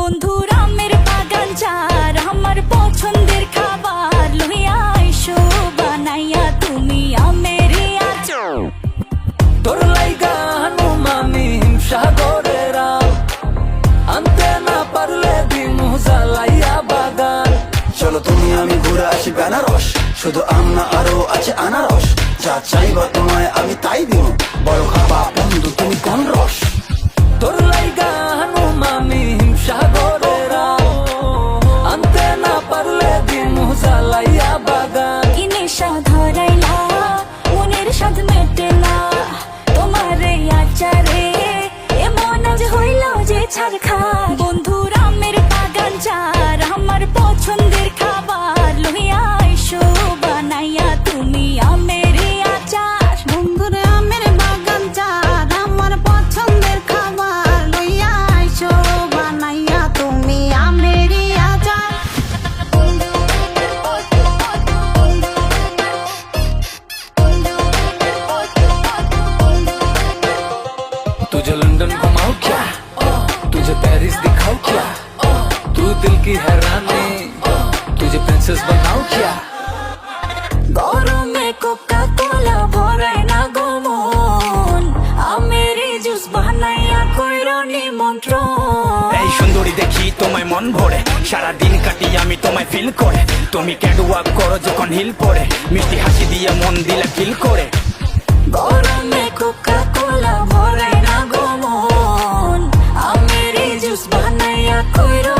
বন্ধুর আমের বাগান চার আমার পছন্দের খাবার লইয়া আইসো বানাইয়া তুমি আমের আচার। তোর লাইগা হানুম আমি হিমসাগরের আম, আনতে না পারলে দিমু জ্বালাইয়া বাগান। চলো তুমি আমি ঘুরে আসি বেনারস, শুধু আম না আরো আছে আনারস। যা চাইবা তোমায় আমি তাই দিব, বড় খাবা বন্ধু তুমি কোন রস। তোর লাইগা হানুম আমি হিমসাগরের আম, আনতে না পারলে দিমু জ্বালাইয়া বাগান। কি নেশা ধরাইলা মনের স্বাদ মেটে না তোমার এই আচারে, এমন আজ হইল যে ছাড় খা। বন্ধুর আমের বাগান চার আমার পছন্দের খাবার লইয়া আইসো বানাইয়া তুমি আমের আচার। বন্ধুর আমের বাগান চার আমার পছন্দের খাবার লইয়া আইসো বানাইয়া তুমি আমের আচার। तुझे लंदन घुमाऊं क्या, तुझे पेरिस दिखाऊं क्या, तू दिल की हैरानी तुझे प्रिंसेस बनाऊं क्या। গরমে কোকা কোলা ভরাই না গো মন, আমের জুস বানাইয়া কইরো নিমন্ত্রণ। এই সুন্দরী দেখি তোমায় মন ভরে, সারা দিন কাটি আমি তোমায় ফিল করে। তুমি ক্যাটওয়াক করো যখন হিল পরে, মিষ্টি হাসি দিয়ে মন দিলা ফিল করে। গরমে কোকা কোলা ভরাই না গো মন, আমের জুস বানাইয়া কইরো